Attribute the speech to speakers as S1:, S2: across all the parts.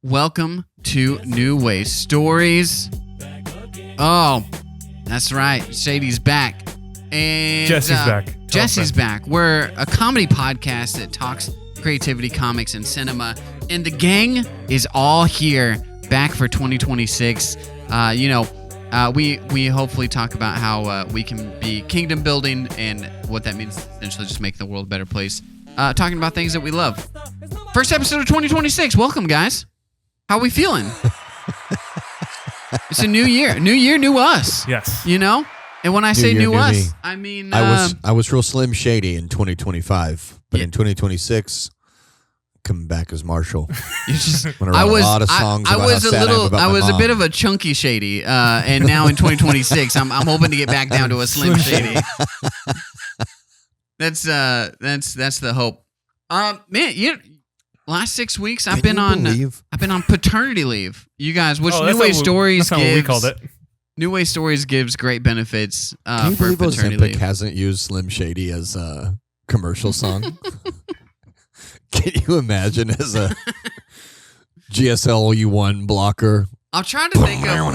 S1: welcome to NewWayStories. Oh, that's right. Shady's back. And
S2: Jesse's back.
S1: Jesse's back. We're a comedy podcast that talks creativity, comics, and cinema. And the gang is all here, back for 2026. We hopefully talk about how we can be kingdom building and what that means, essentially just making the world a better place. Talking about things that we love. First episode of 2026. Welcome, guys. How are we feeling? It's a new year. New year, new us.
S2: Yes.
S1: You know? And when I say new us, me. I mean...
S3: I was real Slim Shady in 2025, but in 2026... coming back as Marshall.
S1: I was a bit of a chunky Shady, and now in 2026, I'm hoping to get back down to a Slim Shady. That's the hope. Man, last 6 weeks I've been on paternity leave. You guys, which NewWayStories gives. That's not what we called it. NewWayStories gives great benefits.
S3: Can you
S1: for
S3: believe
S1: paternity
S3: Ozempic
S1: leave.
S3: hasn't used Slim Shady as a commercial song? Can you imagine as a GSLU1 blocker?
S1: I'm trying to think of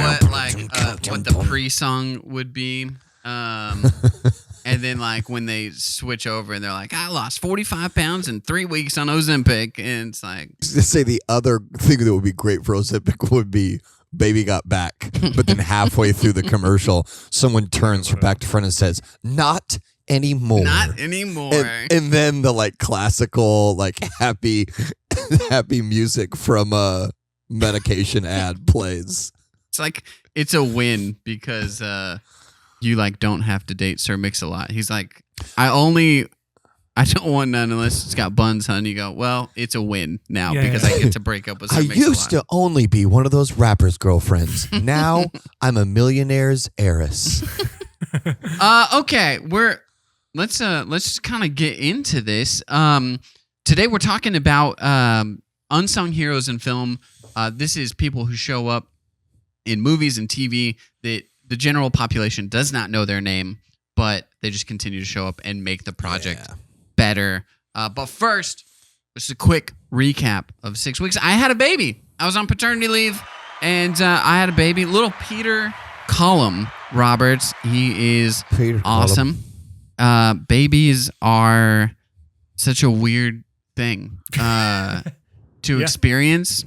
S1: what the pre-song would be. And then when they switch over and they're like, I lost 45 pounds in 3 weeks on Ozempic. And it's like...
S3: To say the other thing that would be great for Ozempic would be Baby Got Back. But then halfway through the commercial, someone turns from back to front and says, not anymore.
S1: Not anymore.
S3: And then the classical happy music from a medication ad plays.
S1: It's a win because you don't have to date Sir Mix-a-Lot. He's like, I don't want none unless it's got buns, hun. You go, well, it's a win now because I get to break up with Sir Mix-a-Lot.
S3: I used to only be one of those rappers' girlfriends. Now I'm a millionaire's heiress.
S1: Okay, let's just kind of get into this. Today we're talking about unsung heroes in film. This is people who show up in movies and TV that the general population does not know their name, but they just continue to show up and make the project better. But first, just a quick recap of 6 weeks. I had a baby. I was on paternity leave, and I had a baby, little Peter Cullum Roberts. He is awesome. Babies are such a weird thing to experience.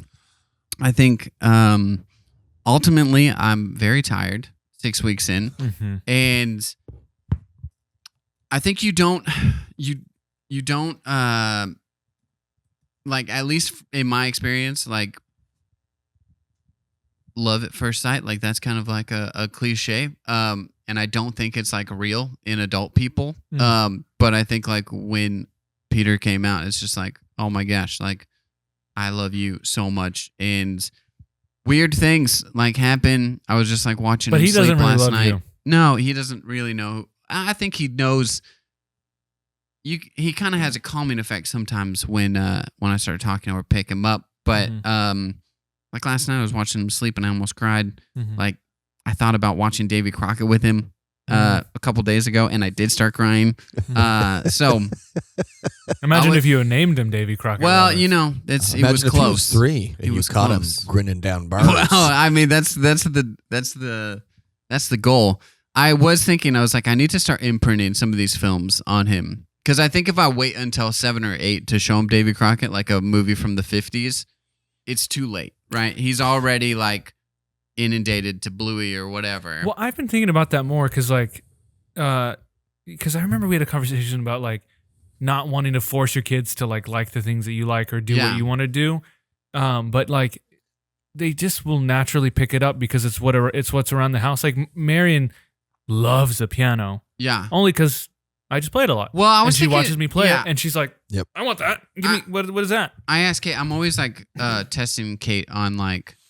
S1: I think ultimately I'm very tired 6 weeks in, and I think you don't at least in my experience, love at first sight. That's kind of a cliche. And I don't think it's real in adult people. But I think when Peter came out, it's just oh my gosh, I love you so much. And weird things happen. I was just watching him sleep last night. You. No, he doesn't really know. I think he knows. He kind of has a calming effect sometimes when I start talking or pick him up. But last night I was watching him sleep and I almost cried. I thought about watching Davy Crockett with him a couple days ago, and I did start crying. So
S2: imagine if you had named him Davy Crockett.
S1: Well, it was close.
S3: He was 3, and you caught him grinning down bars.
S1: Well, I mean that's the goal. I was thinking, I was I need to start imprinting some of these films on him, because I think if I wait until 7 or 8 to show him Davy Crockett, a movie from the 50s, it's too late, right? He's already inundated to Bluey or whatever.
S2: Well, I've been thinking about that more because I remember we had a conversation about not wanting to force your kids to like the things that you like or do what you want to do, but they just will naturally pick it up because it's what's around the house. Marion loves the piano, only because I just play it a lot.
S1: Well,
S2: she watches me play it, and she's like, "Yep, I want that. Give me what is that?"
S1: I ask Kate. I'm always testing Kate on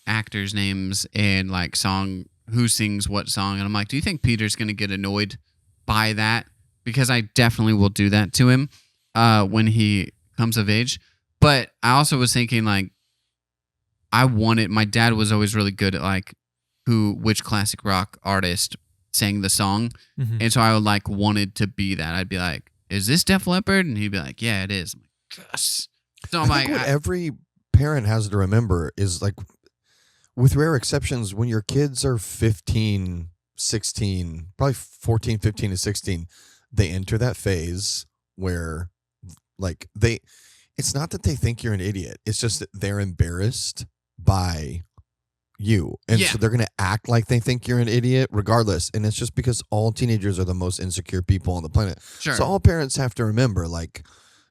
S1: actors' names and song, who sings what song, and I'm like, do you think Peter's gonna get annoyed by that? Because I definitely will do that to him when he comes of age. But I also was thinking my dad was always really good at which classic rock artist sang the song, and so I would wanted to be that. I'd be like, is this Def Leppard? And he'd be like, yeah, it is. I'm like, yes. So I'm
S3: every parent has to remember is like, with rare exceptions, when your kids are 15, 16, probably 14, 15 to 16, they enter that phase where like it's not that they think you're an idiot. It's just that they're embarrassed by you. And so they're going to act like they think you're an idiot regardless. And it's just because all teenagers are the most insecure people on the planet.
S1: Sure.
S3: So all parents have to remember, like,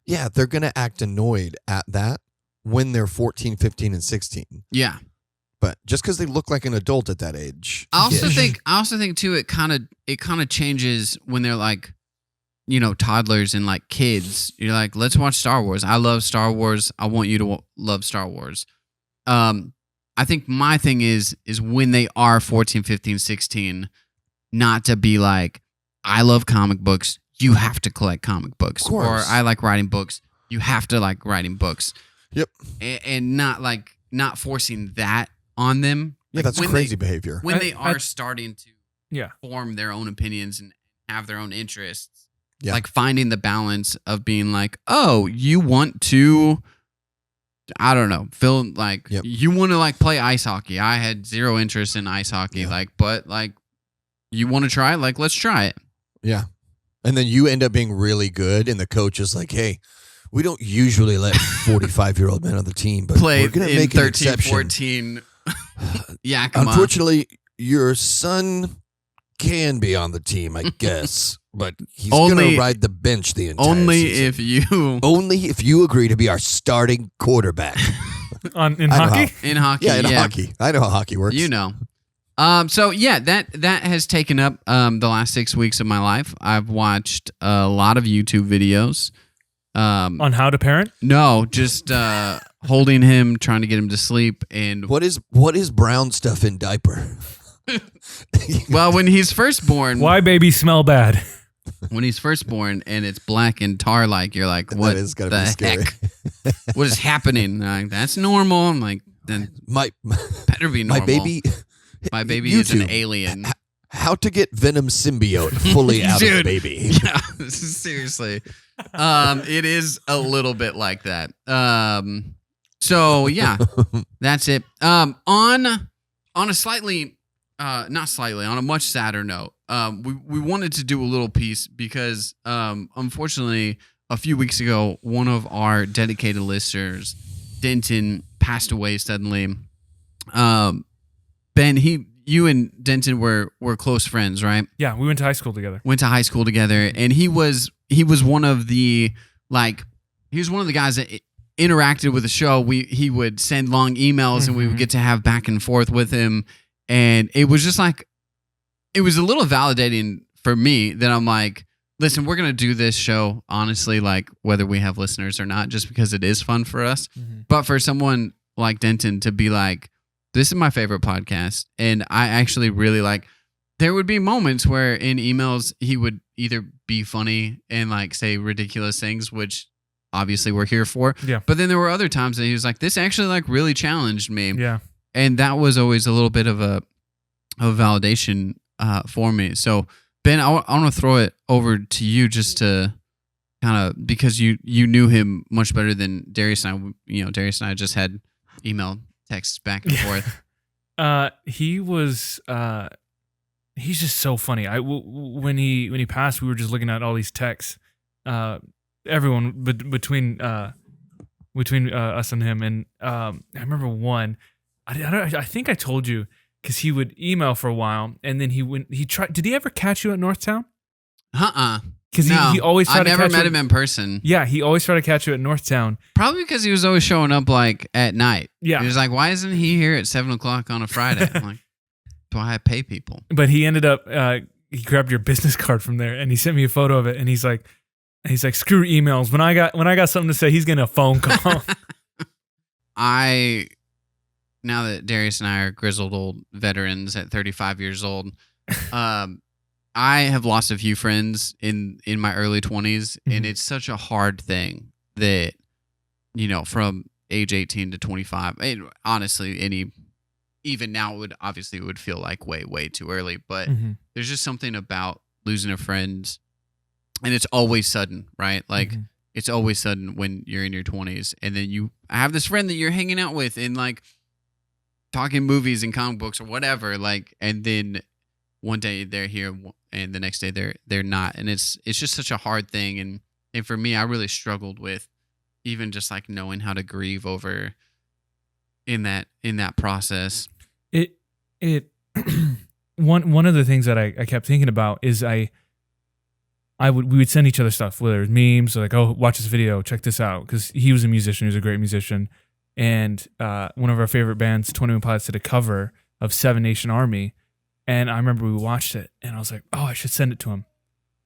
S3: yeah, they're going to act annoyed at that when they're 14, 15, and 16.
S1: Yeah.
S3: But just because they look like an adult at that age.
S1: I also think too, it kind of changes when they're like, you know, toddlers and like kids. You're like, let's watch Star Wars. I love Star Wars. I want you to love Star Wars. I think my thing is when they are 14, 15, 16, not to be like, I love comic books. You have to collect comic books. Or I like writing books. You have to like writing books.
S3: Yep.
S1: And not forcing that on them.
S3: Yeah, that's crazy behavior.
S1: When they are starting to form their own opinions and have their own interests. Yeah. Like finding the balance of being like, oh, you want to, I don't know, feel like you want to like play ice hockey. I had zero interest in ice hockey, but like you want to try it, like let's try it. Yeah.
S3: And then you end up being really good, and the coach is like, hey, we don't usually let 45-year-old men on the team, but we're going to make 13, an exception.
S1: 14. Yeah, come
S3: Unfortunately, your son can be on the team, I guess, but he's going to ride the bench the entire season. Only if you agree to be our starting quarterback.
S2: In hockey?
S1: In hockey,
S3: in hockey. I know how hockey works.
S1: You know. So yeah, that has taken up the last 6 weeks of my life. I've watched a lot of YouTube videos.
S2: On how to parent?
S1: No, just holding him, trying to get him to sleep. And
S3: what is brown stuff in diaper?
S1: Well, when he's first born,
S2: why babies smell bad?
S1: When he's first born and it's black and tar-like, you're like, what the
S3: be scary.
S1: heck? What is happening? Like, that's normal. I'm like, then better be normal. My baby is an alien.
S3: How to get Venom symbiote fully out of the baby.
S1: Yeah, seriously. It is a little bit like that. So yeah, that's it. On a slightly, not slightly, on a much sadder note, we wanted to do a little piece because, unfortunately, a few weeks ago, one of our dedicated listeners, Denton, passed away suddenly. Ben, you and Denton were close friends, right?
S2: Yeah, we went to high school together.
S1: And he was one of the guys that interacted with the show. He would send long emails and we would get to have back and forth with him, and it was just like, it was a little validating for me that I'm like, listen, we're gonna do this show honestly, like whether we have listeners or not, just because it is fun for us. But for someone like Denton to be like, this is my favorite podcast, and I actually really like. There would be moments where in emails he would either be funny and like say ridiculous things, which obviously we're here for.
S2: Yeah.
S1: But then there were other times that he was like, "This actually like really challenged me."
S2: Yeah.
S1: And that was always a little bit of a validation for me. So Ben, I want to throw it over to you just to kind of, because you knew him much better than Darius and I. You know, Darius and I just had email texts back and forth.
S2: He was he's just so funny. When he passed, we were just looking at all these texts. Everyone between us and him, and I remember one. I think I told you, because he would email for a while, and then he tried. Did he ever catch you at Northtown? Because he always tried to catch you.
S1: I never met him in person.
S2: Yeah, he always tried to catch you at Northtown.
S1: Probably because he was always showing up like at night.
S2: Yeah.
S1: He was like, why isn't he here at 7 o'clock on a Friday? I'm like, do I pay people?
S2: But he ended up, he grabbed your business card from there and he sent me a photo of it, and he's like, screw emails. When I got something to say, he's getting a phone call.
S1: Now that Darius and I are grizzled old veterans at 35 years old, I have lost a few friends in my early 20s, and it's such a hard thing that, you know, from age 18 to 25, honestly, even now it would feel like way too early, but there's just something about losing a friend, and it's always sudden, right? Like it's always sudden when you're in your 20s, and then you have this friend that you're hanging out with and like talking movies and comic books or whatever, like, and then one day they're here and the next day they're not, and it's just such a hard thing, and for me, I really struggled with even just like knowing how to grieve over in that process.
S2: It one of the things that I kept thinking about is we would send each other stuff, whether it was memes or like, oh, watch this video, check this out, because he was a musician, he was a great musician, and one of our favorite bands, 21 Pilots, did a cover of Seven Nation Army, and I remember we watched it, and I was like, oh, I should send it to him,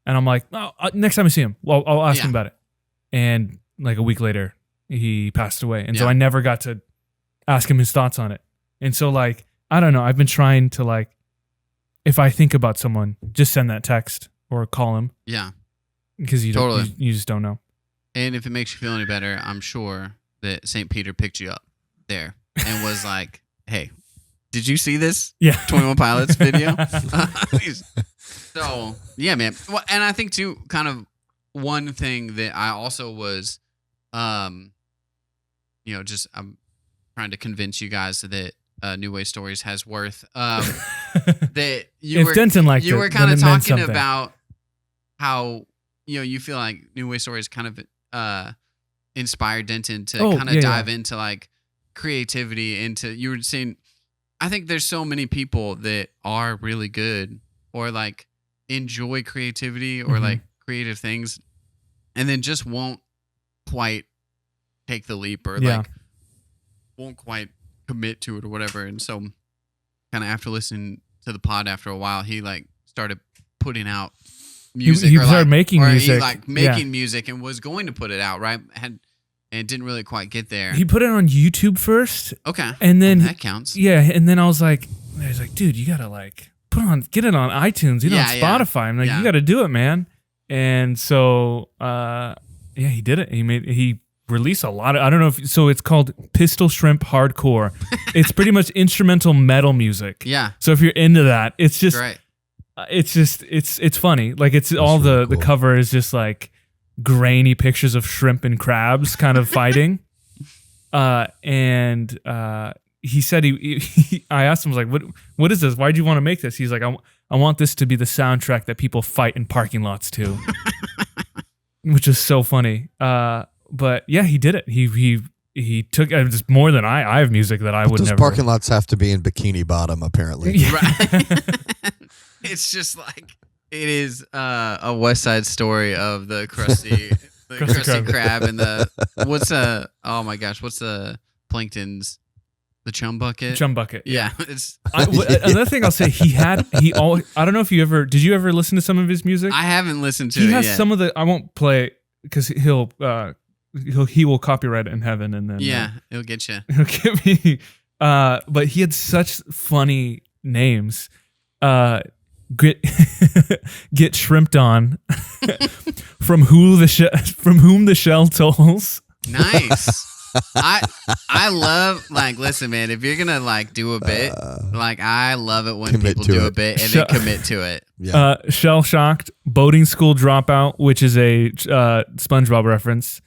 S2: and I'm like, oh, next time I see him, well, I'll ask him about it, and like a week later, he passed away, and so I never got to ask him his thoughts on it, and so like, I don't know, I've been trying to like, if I think about someone, just send that text or call him.
S1: Yeah.
S2: Because you just don't know.
S1: And if it makes you feel any better, I'm sure that St. Peter picked you up there and was like, hey, did you see this 21 Pilots video? So, yeah, man. Well, and I think, too, kind of one thing that I also was, I'm trying to convince you guys that NewWayStories has worth. That you were kind of talking about how you feel like NewWayStories kind of inspired Denton to kind of dive into like creativity. You were saying, I think there's so many people that are really good or like enjoy creativity or like creative things, and then just won't quite take the leap or like won't quite commit to it or whatever. And so kind of after listening to the pod after a while, he like started putting out music.
S2: He started making music.
S1: He like making music and was going to put it out, right? And didn't really quite get there.
S2: He put it on YouTube first.
S1: Okay.
S2: And then
S1: that counts.
S2: Yeah. And then I was like, dude, you gotta like get it on iTunes, on Spotify. I'm like, you gotta do it, man. And so he did it. He released a lot of, I don't know so it's called Pistol Shrimp Hardcore. It's pretty much instrumental metal music. Yeah. So if you're into that, it's just
S1: right.
S2: It's funny. Like it's all really the cover is just like grainy pictures of shrimp and crabs kind of fighting. And he said I asked him, I was like, what is this? Why do you want to make this? He's like, I want this to be the soundtrack that people fight in parking lots to. Which is so funny. But yeah, he did it. He took just more than I have music that I would never.
S3: Those parking lots have to be in Bikini Bottom, apparently.
S1: Yeah. Right. It's just like it is a West Side Story of the crusty crab and what's the plankton's the chum bucket.
S2: Chum bucket.
S1: Yeah. It's
S2: another thing I'll say. I don't know if did you ever listen to some of his music?
S1: I haven't listened to it.
S2: He has some of the. I won't play it because he will copyright it in heaven, and then
S1: it'll get you.
S2: He'll get me. But he had such funny names. Get shrimped on from whom the shell tolls.
S1: Nice. I love listen, man, if you're gonna like do a bit, I love it when people do a bit and then commit to it.
S2: Yeah. Shell shocked, boating school dropout, which is a SpongeBob reference.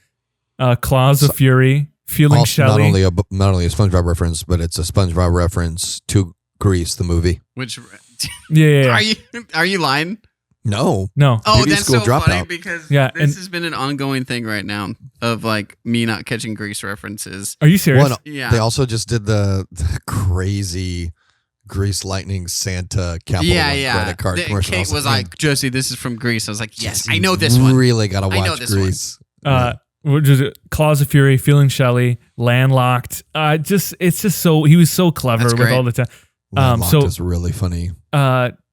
S2: Claws of Fury, feeling Shelly.
S3: Not only a SpongeBob reference, but it's a SpongeBob reference to Grease, the movie.
S1: Which
S2: yeah.
S1: Are you lying?
S3: No.
S1: Oh,
S3: Beauty
S1: that's
S3: School
S1: so
S3: Dropout.
S1: funny because this has been an ongoing thing right now of like me not catching Grease references.
S2: Are you serious?
S3: Well, yeah. They also just did the crazy Grease Lightning Santa Capital One credit card commercial.
S1: Kate was like, Josie, this is from Grease. I was like, yes, I know this one.
S3: Really gotta watch Grease.
S2: Which is Claws of Fury, Feeling Shelly, Landlocked. It's just so he was so clever with all the time.
S3: Landlocked is really funny.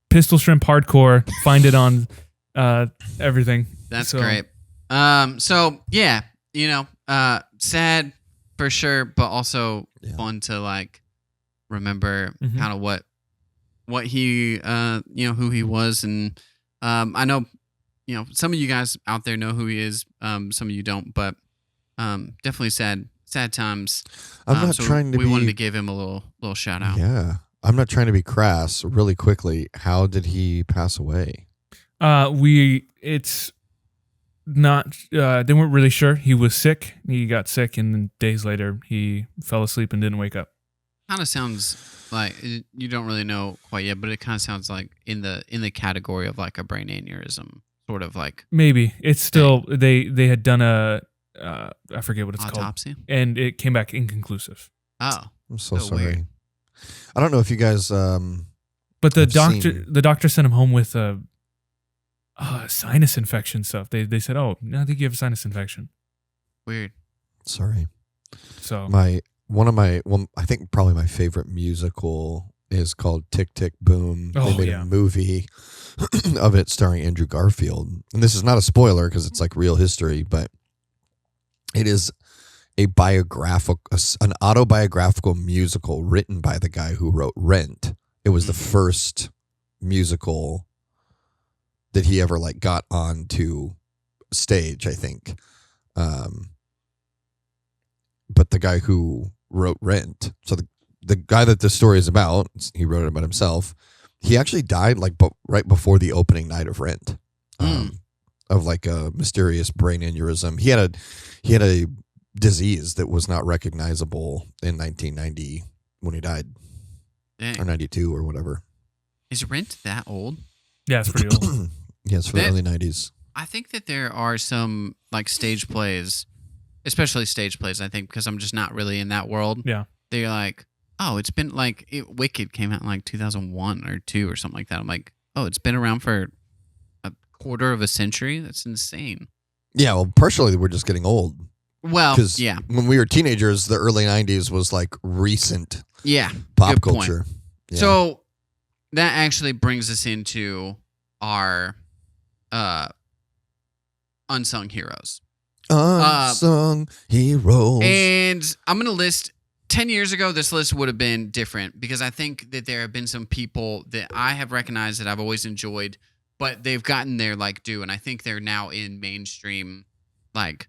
S2: Pistol Shrimp Hardcore. Find it on everything.
S1: That's great. So yeah, sad for sure, but also fun to like remember kind of what he who he was, and I know some of you guys out there know who he is, some of you don't, but definitely sad times.
S3: I'm not trying to
S1: we wanted to give him a little shout out.
S3: Yeah. I'm not trying to be crass. Really quickly, how did he pass away?
S2: It's not. They weren't really sure. He was sick. He got sick, and then days later he fell asleep and didn't wake up.
S1: Kind of sounds like you don't really know quite yet, but it kind of sounds like in the category of like a brain aneurysm, sort of like
S2: maybe it's still they had done a I forget what it's
S1: autopsy,
S2: called, and it came back inconclusive.
S1: Oh,
S3: I'm so sorry.
S1: Weird.
S3: I don't know if you guys.
S2: But the doctor sent him home with a sinus infection stuff. They said, "Oh, I think you have a sinus infection."
S1: Weird.
S3: Sorry.
S2: So
S3: I think probably my favorite musical is called Tick Tick Boom.
S2: Oh,
S3: they made a movie of it starring Andrew Garfield. And this is not a spoiler because it's like real history, but it is an autobiographical musical written by the guy who wrote Rent. It was the first musical that he ever like got onto stage, I think. But the guy who wrote Rent, so the guy that this story is about, he wrote it about himself. He actually died like right before the opening night of Rent, of like a mysterious brain aneurysm. He had a disease that was not recognizable in 1990 when he died.
S1: Dang.
S3: Or 92 or whatever.
S1: Is Rent that old?
S2: yeah, it's pretty old.
S3: Yeah, it's from the early 90s.
S1: I think that there are some like stage plays, especially stage plays, I think, because I'm just not really in that world.
S2: Yeah.
S1: They're like, oh, it's been like Wicked came out in like 2001 or 2 or something like that. I'm like, oh, it's been around for a quarter of a century? That's insane.
S3: Yeah, well, partially we're just getting old.
S1: Well,
S3: Because
S1: yeah.
S3: when we were teenagers, the early 90s was like recent
S1: Yeah.
S3: pop
S1: good point.
S3: culture. Yeah.
S1: So that actually brings us into our unsung heroes.
S3: Unsung heroes.
S1: And I'm going to list 10 years ago, this list would have been different because I think that there have been some people that I have recognized that I've always enjoyed, but they've gotten their like due. And I think they're now in mainstream like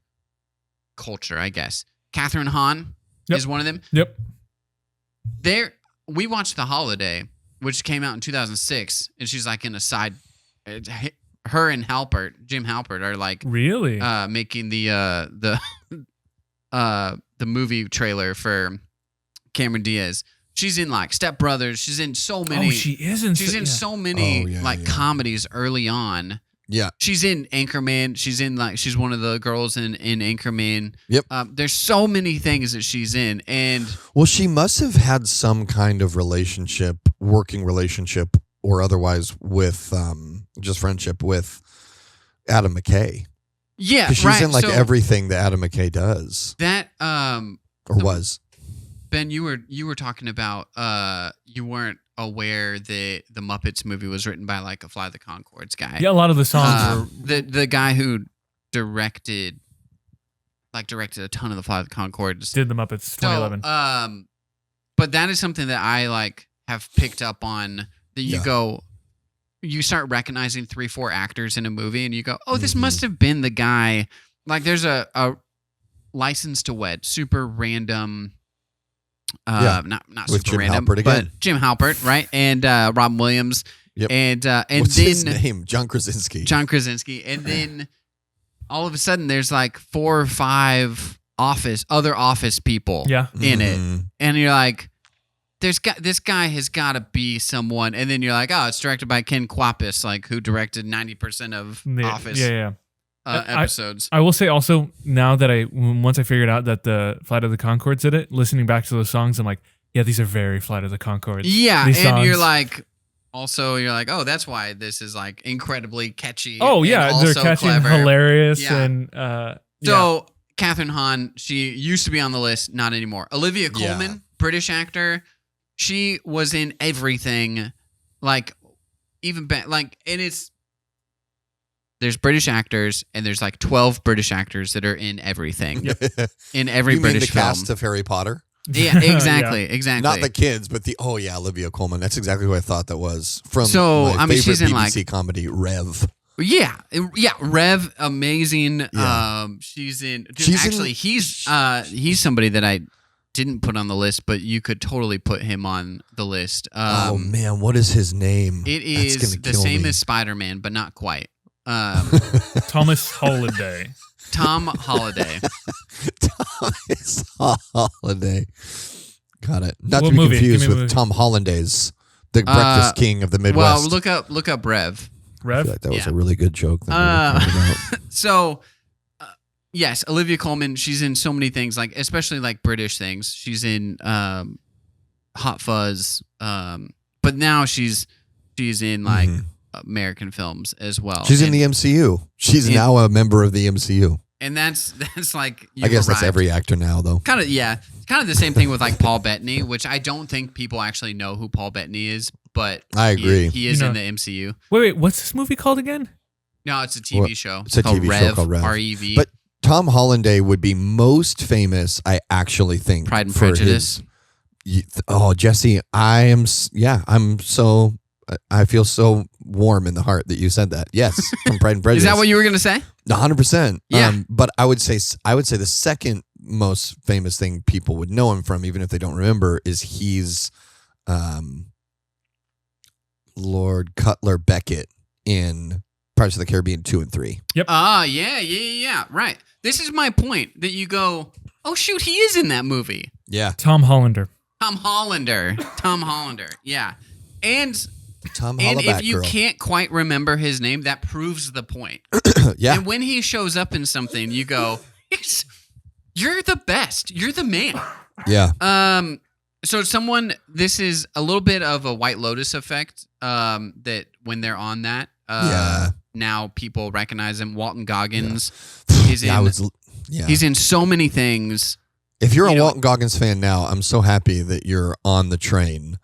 S1: culture, I guess. Catherine Hahn is one of them.
S2: Yep.
S1: We watched The Holiday, which came out in 2006, and she's like in a side. Her and Jim Halpert, are like
S2: really
S1: making the movie trailer for Cameron Diaz. She's in like Step Brothers. She's in so many.
S2: Oh, she is in.
S1: She's in so many comedies early on.
S3: Yeah.
S1: She's in Anchorman. She's one of the girls in Anchorman.
S3: Yep.
S1: There's so many things that she's in, and
S3: well, she must have had some kind of working relationship, or otherwise with just friendship with Adam McKay.
S1: Yeah,
S3: because she's in like everything that Adam McKay does.
S1: That
S3: was.
S1: Ben, you were talking about you weren't aware that the Muppets movie was written by like a Fly the Conchords guy.
S2: Yeah, a lot of the songs were
S1: the guy who directed a ton of the Fly the Conchords.
S2: Did the Muppets 2011.
S1: So, but that is something that I like have picked up on, that you start recognizing 3-4 actors in a movie and you go, oh, this must have been the guy. Like there's a License to Wed, super random. Not
S3: with
S1: super
S3: Jim
S1: random,
S3: Halpert again.
S1: but Jim Halpert, right? And Robin Williams.
S3: Yep.
S1: And
S3: what's
S1: then
S3: his name? John Krasinski.
S1: And then all of a sudden there's like 4 or 5 other office people in it. And you're like, this guy has got to be someone. And then you're like, oh, it's directed by Ken Kwapis, like who directed 90% of Office. Episodes.
S2: I will say also, now that once I figured out that the Flight of the Conchords did it, listening back to those songs, I'm like, yeah, these are very Flight of the Conchords.
S1: Yeah,
S2: these
S1: and
S2: songs.
S1: you're like, oh, that's why this is like incredibly catchy.
S2: Oh yeah, they're catchy and hilarious, and
S1: so Catherine Hahn, she used to be on the list, not anymore. Olivia Colman, British actor, she was in everything, like even and it's. There's British actors, and there's like 12 British actors that are in everything. In every
S3: you
S1: British
S3: mean the
S1: film.
S3: cast of Harry Potter?
S1: Yeah, exactly.
S3: Not the kids, but Olivia Colman. That's exactly who I thought that was from.
S1: She's in
S3: BBC comedy Rev.
S1: Yeah, Rev, amazing. Yeah. She's in. He's somebody that I didn't put on the list, but you could totally put him on the list.
S3: Oh man, what is his name?
S1: It is the same as Spider-Man, but not quite.
S2: Thomas Holiday.
S1: Tom Holiday.
S3: Thomas Holiday. Got it. Not
S2: What
S3: to be
S2: movie?
S3: confused
S2: Give me a
S3: with
S2: movie.
S3: Tom Hollandaise, the breakfast king of the Midwest.
S1: Well, look up Rev.
S3: I
S2: Rev?
S3: feel like that was
S1: Yeah.
S3: a really good joke. That we were talking about.
S1: So, yes, Olivia Colman. She's in so many things, like especially like British things. She's in Hot Fuzz, but now she's in like American films as well.
S3: She's in the MCU. She's now a member of the MCU.
S1: and that's like
S3: I guess that's every actor now, though.
S1: kind of the same thing with like Paul Bettany, which I don't think people actually know who Paul Bettany is, but
S3: I agree.
S1: He is
S2: You know-
S1: in the MCU.
S2: Wait, what's this movie called again?
S1: No, it's a TV show.
S3: It's a
S1: called
S3: TV show called Rev.
S1: R-E-V.
S3: But Tom Hollanday would be most famous, I actually think.
S1: Pride and
S3: for
S1: Prejudice.
S3: Jesse, I feel so warm in the heart that you said that. Yes, from Pride and Prejudice.
S1: Is that what you were gonna say?
S3: 100%.
S1: Yeah.
S3: But I would say the second most famous thing people would know him from, even if they don't remember, is he's Lord Cutler Beckett in Pirates of the Caribbean 2 and 3.
S1: Yeah. Right. This is my point that you go, oh shoot, he is in that movie.
S3: Yeah.
S2: Tom Hollander.
S1: Tom Hollander. Yeah. And
S3: Tom
S1: if
S3: Hollaback
S1: you
S3: girl.
S1: can't quite remember his name, that proves the point.
S3: Yeah.
S1: And when he shows up in something, you go, you're the best. You're the man.
S3: Yeah.
S1: So this is a little bit of a White Lotus effect, that when they're on that, now people recognize him. Walton Goggins is in, he's in so many things.
S3: If you're a Walton Goggins fan now, I'm so happy that you're on the train.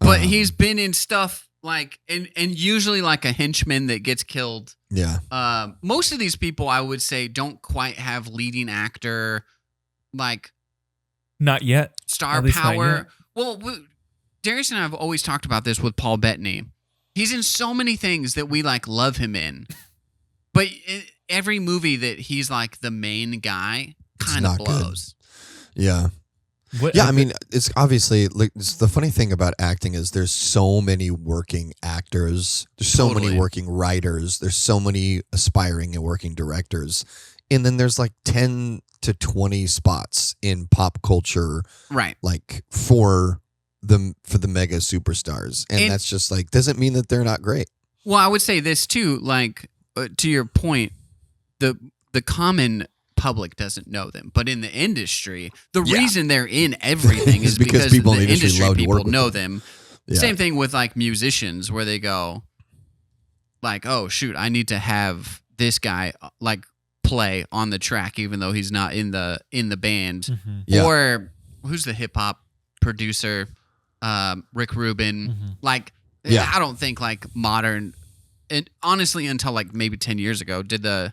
S1: But he's been in stuff like, and usually like a henchman that gets killed.
S3: Yeah.
S1: Most of these people, I would say, don't quite have leading actor, like,
S2: Not yet.
S1: star
S2: At least not
S1: power.
S2: yet.
S1: Well, Darius and I have always talked about this with Paul Bettany. He's in so many things that we like love him in, but every movie that he's like the main guy kind of
S3: not good.
S1: blows.
S3: Yeah. Yeah, I mean, it's obviously like the funny thing about acting is there's so many working actors, there's so many working writers, there's so many aspiring and working directors, and then there's like 10 to 20 spots in pop culture,
S1: Right.
S3: like for the mega superstars, and that's just like doesn't mean that they're not great.
S1: Well, I would say this too, like to your point, the common public doesn't know them, but in the industry, the reason they're in everything is because
S3: people in
S1: the
S3: the industry love to
S1: people
S3: work with
S1: know
S3: them.
S1: them. Same thing with like musicians, where they go, like, oh shoot, I need to have this guy like play on the track, even though he's not in the band.
S2: Mm-hmm.
S3: Yeah.
S1: Or who's the hip hop producer, Rick Rubin.
S2: Mm-hmm.
S1: Like, I don't think like modern, and honestly, until like maybe 10 years ago, did the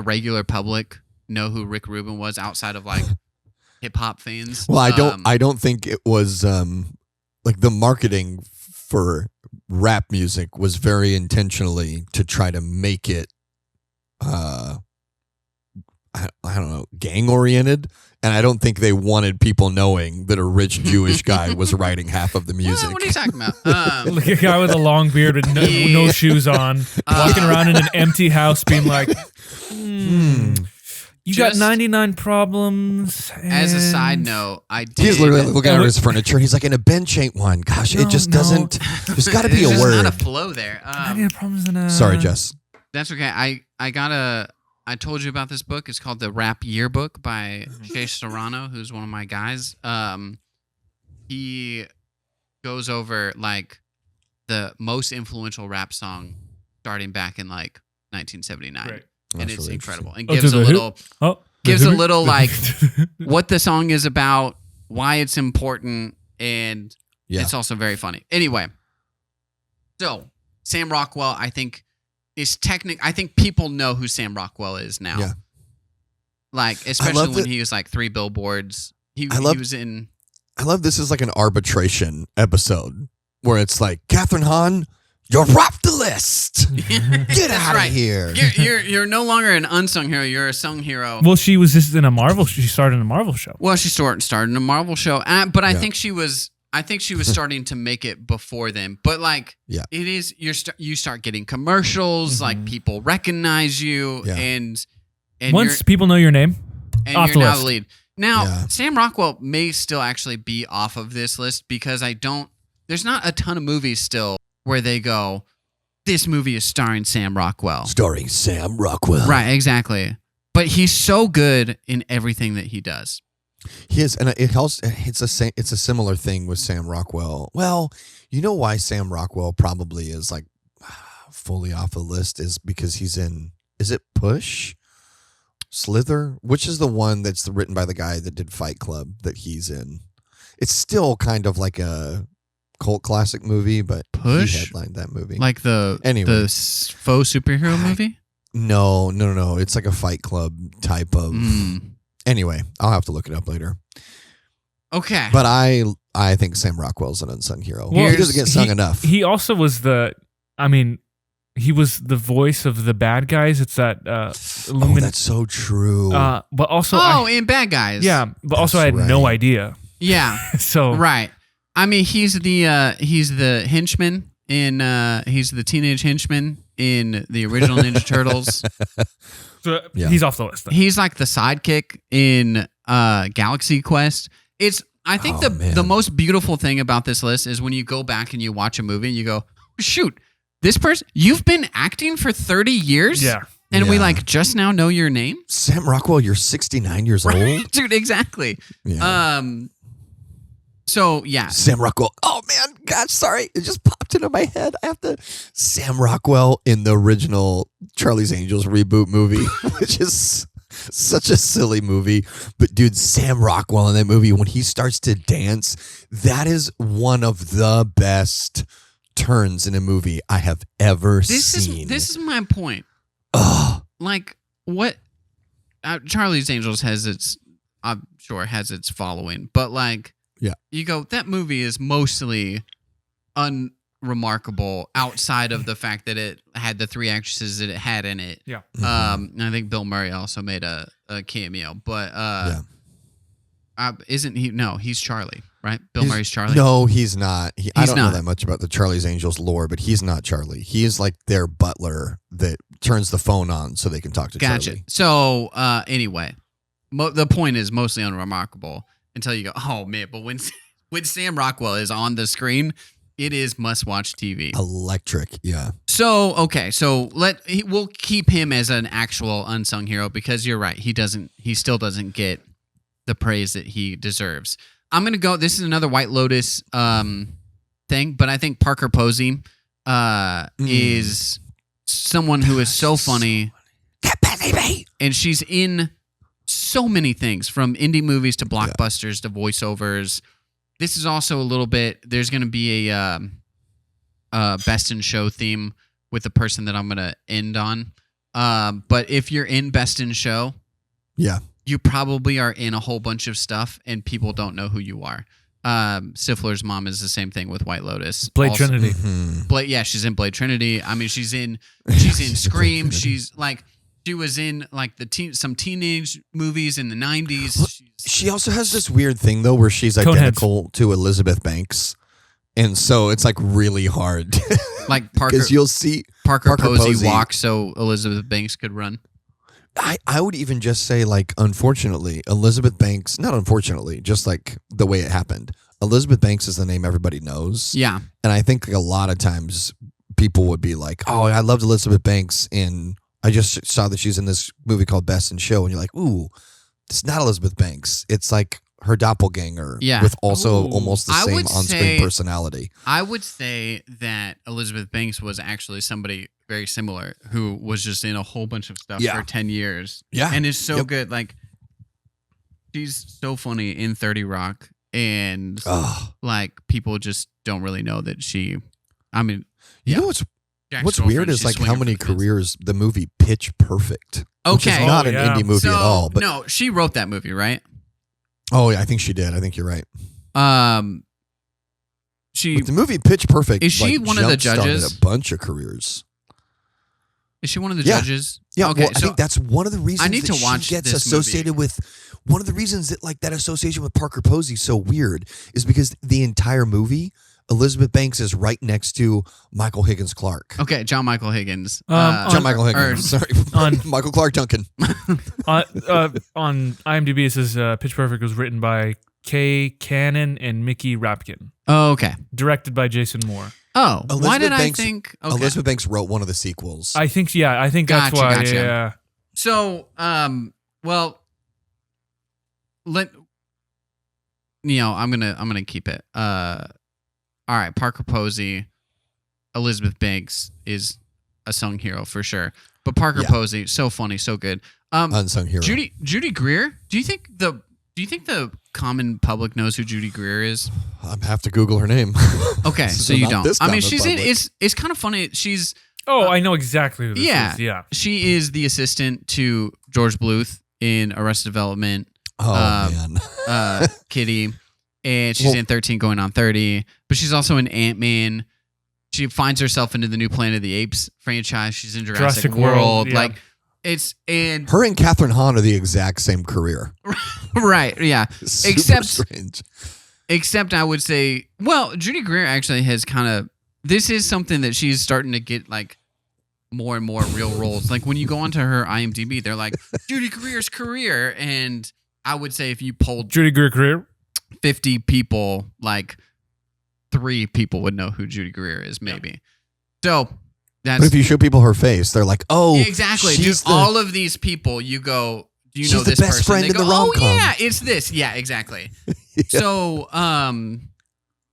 S1: regular public know who Rick Rubin was outside of like hip hop fans?
S3: Well, I don't think it was like the marketing for rap music was very intentionally to try to make it I don't know, gang oriented, and I don't think they wanted people knowing that a rich Jewish guy was writing half of the music.
S1: What are you talking about?
S2: Like a guy with a long beard with no shoes on, walking around in an empty house being like, you got
S1: Just
S2: 99 problems.
S1: As a
S2: and-
S1: side note, I did.
S3: He's literally looking at his furniture. He's like, "In a bench ain't one." Gosh, it just
S2: No.
S3: doesn't. There's got to be
S1: There's
S3: a
S1: just
S3: word.
S1: not a flow there.
S2: 99 problems in a...
S3: Sorry, Jess.
S1: That's okay. I told you about this book. It's called The Rap Yearbook by Chase Serrano, who's one of my guys. He goes over like the most influential rap song starting back in like 1979.
S2: Right.
S1: And
S3: That's
S1: it's
S3: really
S1: incredible. And
S2: Oh,
S1: gives
S2: to
S1: a
S2: the
S1: little gives a
S2: the-
S1: little like what the song is about, why it's important, and it's also very funny. Anyway, so Sam Rockwell, I think, is I think people know who Sam Rockwell is now.
S3: Yeah.
S1: Like, especially when
S3: that-
S1: he was like 3 Billboards. He was in.
S3: I love this is like an arbitration episode where it's like, Catherine Hahn, you're off the list. Get out of here.
S1: You're no longer an unsung hero. You're a sung hero.
S2: Well, she started in a Marvel show.
S1: Well, she started in a Marvel show, but I think she was I think she was starting to make it before then, but like,
S3: Yeah.
S1: it is you start getting commercials, like people recognize you,
S3: Yeah.
S1: and
S2: Once people know your name,
S1: and
S2: off
S1: you're
S2: the
S1: now
S2: list.
S1: the lead. Now,
S3: Yeah.
S1: Sam Rockwell may still actually be off of this list because there's not a ton of movies still where they go, this movie is starring Sam Rockwell.
S3: Starring Sam Rockwell.
S1: Right, exactly. But he's so good in everything that he does.
S3: He is, and it's a similar thing with Sam Rockwell. Well, you know why Sam Rockwell probably is like fully off the list is because he's in. Is it Push? Slither? Which is the one that's written by the guy that did Fight Club that he's in? It's still kind of like a cult classic movie, but
S1: Push?
S3: He headlined that movie.
S1: Like the faux superhero movie?
S3: No. It's like a Fight Club type of. Anyway, I'll have to look it up later.
S1: Okay.
S3: But I think Sam Rockwell's an unsung hero.
S2: Well,
S3: he doesn't get sung enough.
S2: He also was he was the voice of the bad guys. It's that
S3: that's so true.
S2: But also,
S1: in Bad Guys.
S2: Yeah, but also I had no idea.
S1: Yeah.
S2: So
S1: right. I mean, he's the henchman he's the teenage henchman in the original Ninja Turtles.
S2: So he's off the list. Then.
S1: He's like the sidekick in Galaxy Quest. I think the most beautiful thing about this list is when you go back and you watch a movie and you go, shoot, this person, you've been acting for 30 years?
S2: Yeah.
S1: And we like just now know your name?
S3: Sam Rockwell, you're 69 years old?
S1: Dude, exactly.
S3: Yeah.
S1: So, yeah.
S3: Sam Rockwell. Oh, man. God, sorry. It just popped into my head. Sam Rockwell in the original Charlie's Angels reboot movie, which is such a silly movie. But, dude, Sam Rockwell in that movie, when he starts to dance, that is one of the best turns in a movie I have ever seen.
S1: This is my point. Like, what? Charlie's Angels I'm sure has its following, but like,
S3: yeah,
S1: you go, that movie is mostly unremarkable outside of the fact that it had the three actresses that it had in it.
S2: Yeah.
S1: And I think Bill Murray also made a cameo, but isn't he? No, he's Charlie, right? Bill Murray's Charlie.
S3: No, he's not. I don't know
S1: not.
S3: that much about the Charlie's Angels lore, but he's not Charlie. He is like their butler that turns the phone on so they can talk to Charlie.
S1: So anyway, the point is mostly unremarkable until you go, oh man, but when Sam Rockwell is on the screen, it is must-watch TV.
S3: Electric, yeah.
S1: So okay, we'll keep him as an actual unsung hero because you're right, he still doesn't get the praise that he deserves. I'm gonna go. This is another White Lotus thing, but I think Parker Posey is someone who is so funny. And she's in so many things, from indie movies to blockbusters to voiceovers. This is also a little bit. There's going to be a Best in Show theme with the person that I'm going to end on. But if you're in Best in Show, you probably are in a whole bunch of stuff, and people don't know who you are. Stifler's mom is the same thing with White Lotus.
S2: Blade Trinity.
S1: Mm-hmm. She's in Blade Trinity. I mean, she's in Scream. She's like, she was in like some teenage movies in the 90s.
S3: She also has this weird thing though, where she's identical to Elizabeth Banks, and so it's like really hard.
S1: Like Parker,
S3: because you'll see
S1: Parker Posey walk so Elizabeth Banks could run.
S3: I would even just say, like, unfortunately, Elizabeth Banks, not unfortunately, just like the way it happened. Elizabeth Banks is the name everybody knows.
S1: Yeah.
S3: And I think like, a lot of times people would be like, oh, I loved Elizabeth Banks, and I just saw that she's in this movie called Best in Show, and you're like, ooh, it's not Elizabeth Banks. It's like her doppelganger with also almost the same on-screen personality.
S1: I would say that Elizabeth Banks was actually somebody very similar who was just in a whole bunch of stuff for 10 years. Yeah. And is so good. Like, she's so funny in 30 Rock, and like people just don't really know that she, I mean,
S3: you know what's weird is like how many careers the movie Pitch Perfect. Okay. Which is not an indie movie at all. But
S1: no, she wrote that movie, right?
S3: Oh yeah, I think she did. I think you're right. But the movie Pitch Perfect
S1: is she one of the judges?
S3: A bunch of careers.
S1: Is she one of the
S3: Yeah.
S1: judges?
S3: Yeah,
S1: Okay,
S3: well, I think that's one of the reasons
S1: I need
S3: that
S1: to watch
S3: she gets
S1: this
S3: associated with. One of the reasons that like that association with Parker Posey is so weird is because the entire movie, Elizabeth Banks is right next to Michael Higgins Clark.
S1: okay, John Michael Higgins.
S3: John Michael Higgins. Sorry, Michael Clark Duncan.
S2: On IMDb, it says Pitch Perfect was written by Kay Cannon and Mickey Rapkin.
S1: Oh, okay.
S2: Directed by Jason Moore.
S1: Oh, why did
S3: Banks,
S1: I think? Okay.
S3: Elizabeth Banks wrote one of the sequels.
S2: I think that's why.
S1: Gotcha.
S2: Yeah.
S1: So, well, I'm gonna keep it. All right, Parker Posey, Elizabeth Banks is a sung hero for sure. But Parker Posey, so funny, so good.
S3: Unsung hero.
S1: Judy Greer. Do you think the common public knows who Judy Greer is?
S3: I have to Google her name.
S1: Okay, so you don't. I mean, she's in.
S3: public.
S1: It's kind of funny. She's
S2: I know exactly who this is. Yeah.
S1: She is the assistant to George Bluth in Arrested Development.
S3: Man.
S1: Kitty, and she's in 13 going on 30, but she's also in Ant-Man. She finds herself into the new Planet of the Apes franchise. She's in Jurassic World.
S2: Yeah.
S1: Like and
S3: Her and Catherine Hahn are the exact same career.
S1: right, yeah.
S3: Super strange.
S1: Except I would say, well, Judy Greer actually has kind of, this is something that she's starting to get like more and more real roles. Like when you go onto her IMDb, they're like Judy Greer's career, and I would say if you polled
S2: Judy Greer career
S1: 50 people, like 3 people would know who Judy Greer is, maybe. So that's.
S3: But if you show people her face, they're like, "Oh,
S1: exactly." Dude, all of these people, you go, "Do you know
S3: she's the
S1: this
S3: best
S1: person?"
S3: friend
S1: They
S3: in
S1: go,
S3: the rom-com.
S1: "Oh yeah, it's this." Yeah, exactly.
S3: Yeah.
S1: So,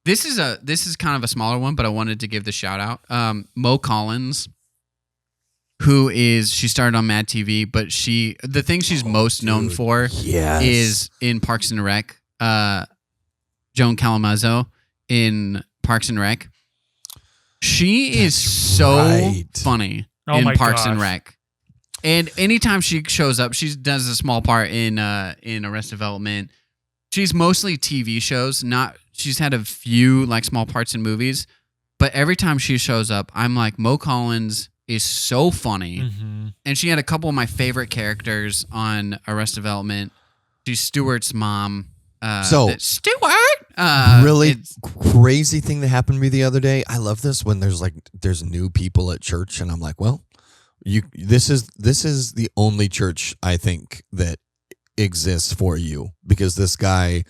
S1: this is kind of a smaller one, but I wanted to give the shout out. Mo Collins, she started on Mad TV, but the thing she's most known for is in Parks and Rec. Joan Calamazzo in Parks and Rec. She is so funny in Parks and Rec. And anytime she shows up, she does a small part in Arrested Development. She's mostly TV shows. She's had a few like small parts in movies, but every time she shows up, I'm like, Mo Collins is so funny.
S2: Mm-hmm.
S1: And she had a couple of my favorite characters on Arrested Development. She's Stuart's mom. Stuart.
S3: Really crazy thing that happened to me the other day. I love this when there's new people at church, and I'm like, well, this is the only church I think that exists for you, because this guy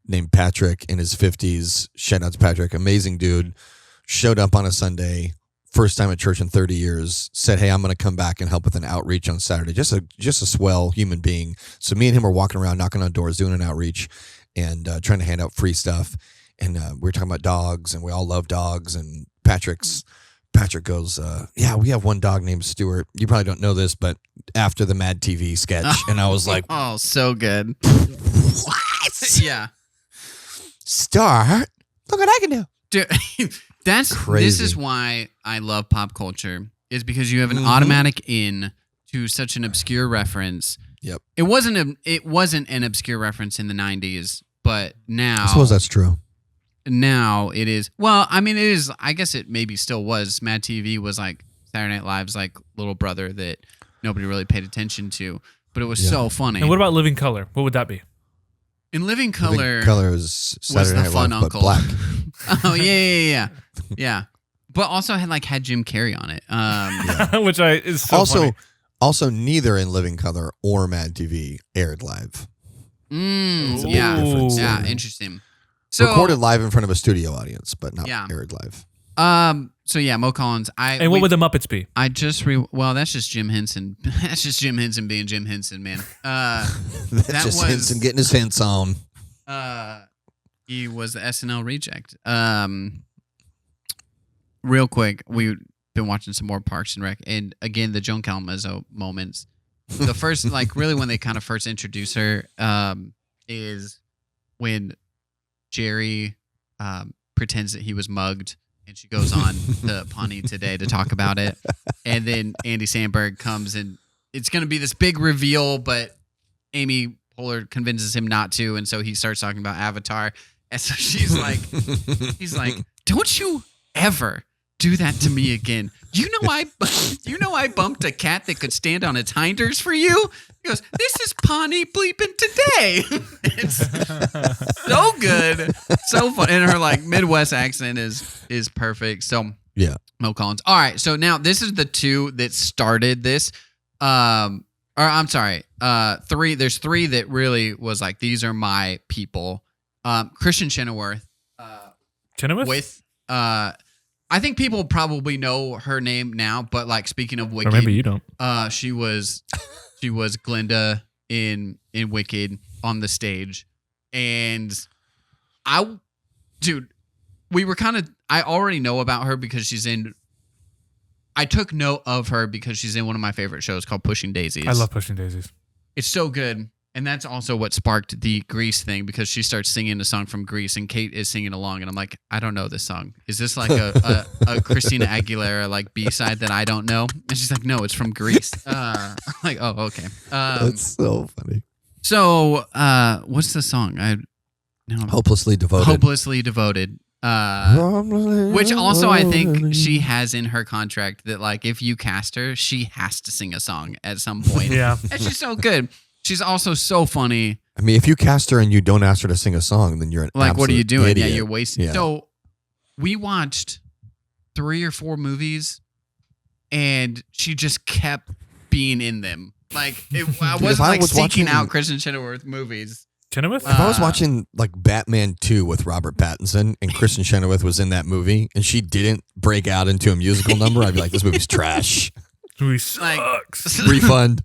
S3: named Patrick in his 50s, shout out to Patrick, amazing dude, showed up on a Sunday, first time at church in 30 years, said, "Hey, I'm going to come back and help with an outreach on Saturday." Just a swell human being. So me and him were walking around, knocking on doors, doing an outreach, and trying to hand out free stuff. And we were talking about dogs, and we all love dogs. And Patrick goes, "Yeah, we have one dog named Stuart. You probably don't know this, but after the Mad TV sketch." And I was like,
S1: "Oh, so good."
S3: What?
S1: Yeah.
S3: Start. Look what I can do.
S1: Dude, that's
S3: crazy.
S1: This is why I love pop culture, is because you have an automatic in to such an obscure reference.
S3: Yep.
S1: It wasn't an obscure reference in the 90s, but now
S3: I suppose that's true.
S1: Now it is. Well, I mean, it is. I guess it maybe still was. Mad TV was like Saturday Night Live's like little brother that nobody really paid attention to, but it was so funny.
S2: And what about Living Color? What would that be?
S1: In Living Color,
S3: is Saturday
S1: the
S3: Night
S1: fun
S3: Live,
S1: uncle.
S3: but black.
S1: Oh yeah. But also had Jim Carrey on it.
S2: Which is so funny.
S3: Also, neither in Living Color or Mad TV aired live.
S1: Yeah, interesting. So,
S3: recorded live in front of a studio audience, but not aired live.
S1: So yeah, Mo Collins.
S2: And what would the Muppets be?
S1: I just well, that's just Jim Henson. That's just Jim Henson being Jim Henson, man.
S3: That's just Henson getting his hints on.
S1: He was the SNL reject. Real quick, we've been watching some more Parks and Rec, and again, the Joan Calamazzo moments. The first, like, really when they kind of first introduce her, is when Jerry pretends that he was mugged, and she goes on to Pawnee Today to talk about it. And then Andy Samberg comes, and it's going to be this big reveal, but Amy Poehler convinces him not to, and so he starts talking about Avatar. And so he's like, "Don't you ever do that to me again. You know I bumped a cat that could stand on its hinders for you? He goes, this is Pawnee bleeping today. It's so good. So fun. And her like Midwest accent is perfect. So
S3: yeah.
S1: Mo Collins. All right. So now this is the two that started this. Or I'm sorry. Three. There's three that really was like, these are my people. Christian Chenoweth.
S2: Chenoweth?
S1: With I think people probably know her name now, but like speaking of Wicked,
S2: or maybe you don't.
S1: She was Glinda in Wicked on the stage, and we were I already know about her because I took note of her because she's in one of my favorite shows called Pushing Daisies.
S2: I love Pushing Daisies.
S1: It's so good. And that's also what sparked the Grease thing because she starts singing a song from Grease and Kate is singing along. And I'm like, I don't know this song. Is this like a Christina Aguilera like B-side that I don't know? And she's like, no, it's from Grease. I'm like, oh, okay.
S3: That's so funny.
S1: So what's the song?
S3: Hopelessly Devoted.
S1: Hopelessly Devoted. Which also I think she has in her contract that like if you cast her, she has to sing a song at some point.
S2: Yeah.
S1: And she's so good. She's also so funny.
S3: I mean, if you cast her and you don't ask her to sing a song, then you're an
S1: like, what are you doing?
S3: idiot.
S1: Yeah, you're wasting.
S3: Yeah.
S1: So we watched 3 or 4 movies, and she just kept being in them. Like I wasn't like seeking out Kristen Chenoweth movies.
S2: Chenoweth?
S3: If I was watching like Batman 2 with Robert Pattinson and Kristen Chenoweth was in that movie and she didn't break out into a musical number, I'd be like, this movie's trash.
S2: This movie sucks.
S3: Refund.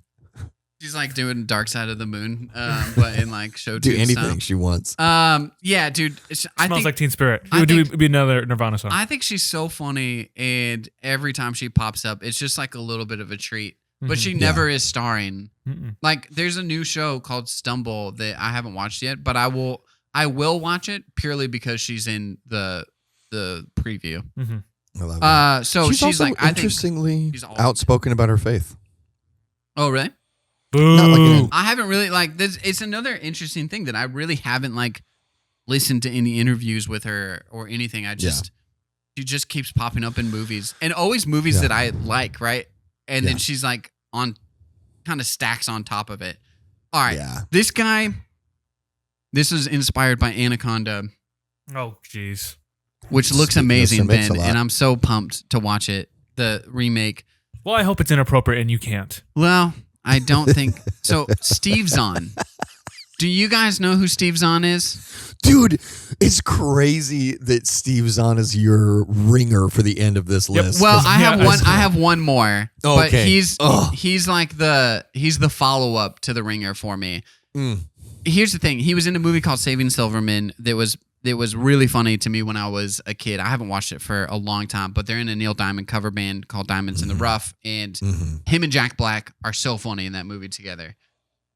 S1: She's like doing Dark Side of the Moon, but in like show
S3: Do
S1: tube
S3: anything
S1: style.
S3: she wants.
S1: Yeah, dude.
S2: Smells like Teen Spirit. It would be another Nirvana song.
S1: I think she's so funny, and every time she pops up, it's just like a little bit of a treat. But she never is starring.
S2: Mm-mm.
S1: Like, there's a new show called Stumble that I haven't watched yet, but I will watch it purely because she's in the preview.
S2: Mm-hmm.
S3: I love that.
S1: So she's
S3: also
S1: like, I think
S3: interestingly
S1: she's all
S3: outspoken about her faith.
S1: Oh, really?
S2: Boo.
S3: Not like in
S1: I haven't really like this. It's another interesting thing that I really haven't like listened to any interviews with her or anything. She just keeps popping up in movies and always movies that I like, right? And then she's like on kind of stacks on top of it. All right.
S3: Yeah.
S1: This guy, this is inspired by Anaconda.
S2: Oh, jeez.
S1: Which looks amazing,
S3: makes
S1: Ben.
S3: a lot.
S1: And I'm so pumped to watch it. The remake.
S2: Well, I hope it's inappropriate and you can't.
S1: Well, I don't think so. Steve Zahn. Do you guys know who Steve Zahn is?
S3: Dude, it's crazy that Steve Zahn is your ringer for the end of this list.
S1: Well, I have one more.
S3: Oh,
S1: but
S3: okay.
S1: he's like the follow-up to the ringer for me. Here's the thing. He was in a movie called Saving Silverman that was really funny to me when I was a kid. I haven't watched it for a long time, but they're in a Neil Diamond cover band called Diamonds in the Rough, and him and Jack Black are so funny in that movie together.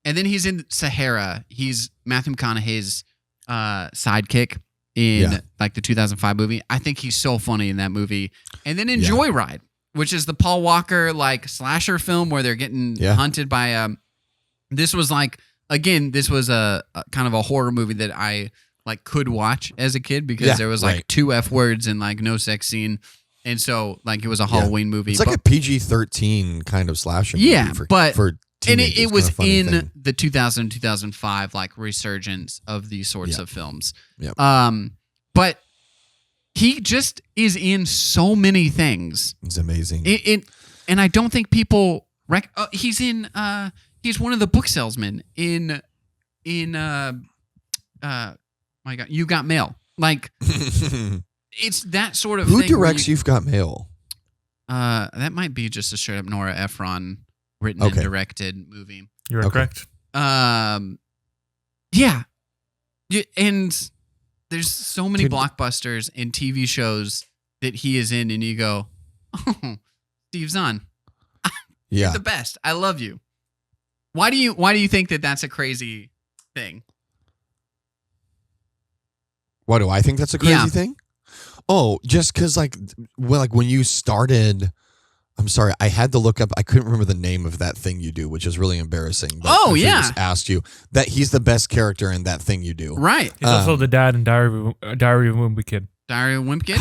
S1: And then he's in Sahara. He's Matthew McConaughey's sidekick in like the 2005 movie. I think he's so funny in that movie. And then in Joyride, which is the Paul Walker like slasher film where they're getting hunted by this was like, again, this was a kind of a horror movie that I like could watch as a kid because there was like 2 F words and like no sex scene. And so like it was a Halloween movie.
S3: It's like a PG-13 kind of slasher movie for
S1: and
S3: teenagers.
S1: it was in
S3: thing.
S1: the 2000-2005 like resurgence of these sorts of films.
S3: Yep.
S1: But he just is in so many things.
S3: It's amazing.
S1: And I don't think people he's in he's one of the book salesmen in my God, You Got Mail. Like it's that sort of
S3: Who
S1: thing.
S3: directs You've Got Mail?
S1: That might be just a straight up Nora Ephron written and directed movie.
S2: You're correct.
S1: Yeah. And there's so many blockbusters and TV shows that he is in, and you go, oh, Steve Zahn. You're the best. I love you. Why do you think that that's a crazy thing?
S3: Why do I think that's a crazy thing? Oh, just because like when you started, I'm sorry, I had to look up. I couldn't remember the name of that thing you do, which is really embarrassing. But I just asked you that he's the best character in that thing you do.
S1: Right.
S2: He's also the dad in Diary of a Wimpy Kid.
S1: Diary of a Wimp Kid.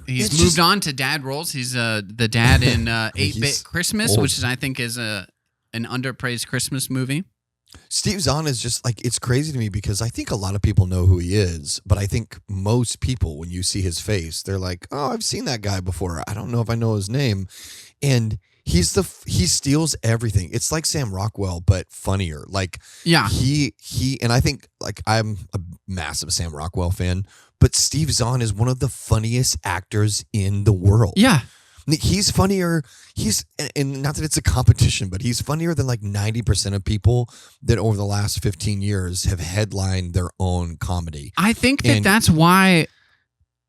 S1: He's moved on to dad roles. He's the dad in 8-Bit Christmas,
S3: old.
S1: which I think is an underpraised Christmas movie.
S3: Steve Zahn is just like, it's crazy to me because I think a lot of people know who he is, but I think most people, when you see his face, they're like, oh, I've seen that guy before. I don't know if I know his name. And he steals everything. It's like Sam Rockwell, but funnier. Like,
S1: yeah,
S3: he, and I think like I'm a massive Sam Rockwell fan, but Steve Zahn is one of the funniest actors in the world.
S1: Yeah.
S3: He's funnier. And not that it's a competition, but he's funnier than like 90% of people that over the last 15 years have headlined their own comedy.
S1: I think that's why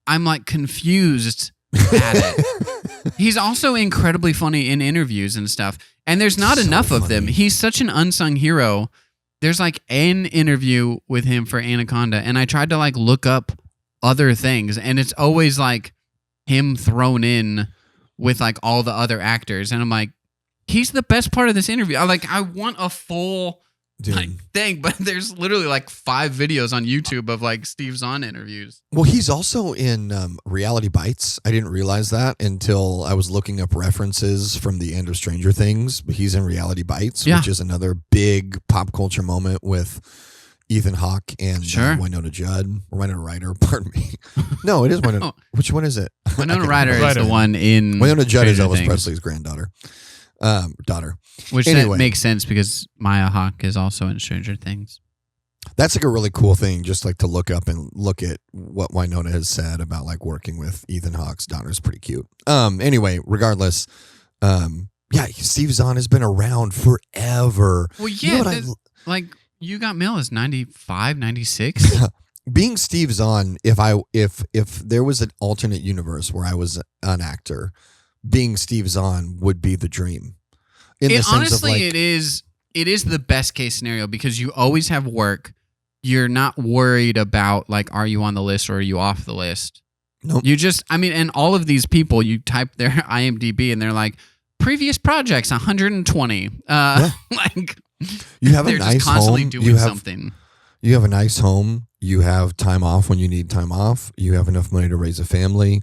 S1: I'm like confused at it. He's also incredibly funny in interviews and stuff. And there's not enough of them. He's such an unsung hero. There's like an interview with him for Anaconda, and I tried to like look up other things, and it's always like him thrown in with like all the other actors, and I'm like, he's the best part of this interview. I want a full like thing, but there's literally like 5 videos on YouTube of like Steve Zahn interviews.
S3: Well, he's also in Reality Bites. I didn't realize that until I was looking up references from the end of Stranger Things. But he's in Reality Bites, which is another big pop culture moment with Ethan Hawke and Winona Ryder. Pardon me. No, it is Winona. Which one is it?
S1: Winona Ryder is the one in
S3: Winona Judd is Elvis
S1: Things.
S3: Presley's granddaughter. Daughter.
S1: Which that makes sense because Maya Hawke is also in Stranger Things.
S3: That's like a really cool thing, just like to look up and look at what Winona has said about like working with Ethan Hawke's daughter is pretty cute. Anyway, regardless, Steve Zahn has been around forever.
S1: Well, yeah,
S3: you know
S1: like You Got Mail is 95, 96.
S3: Being Steve Zahn, if there was an alternate universe where I was an actor, being Steve Zahn would be the dream.
S1: It is the best case scenario because you always have work. You're not worried about like, are you on the list or are you off the list?
S3: Nope.
S1: And all of these people, you type their IMDb and they're like, previous projects, 120. Like
S3: you have a
S1: they're
S3: nice
S1: just constantly
S3: home.
S1: doing something.
S3: You have a nice home. You have time off when you need time off. You have enough money to raise a family.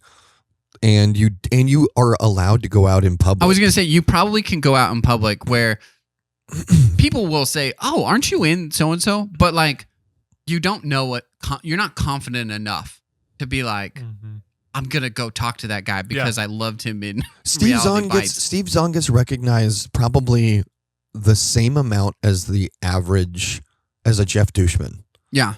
S3: And you are allowed to go out in public.
S1: I was going to say, you probably can go out in public where people will say, oh, aren't you in so-and-so? But like, you don't know you're not confident enough to be like, I'm going to go talk to that guy because I loved him in
S3: Steve Zahn gets recognized probably the same amount as the average, as a Jeff Douchman.
S1: Yeah.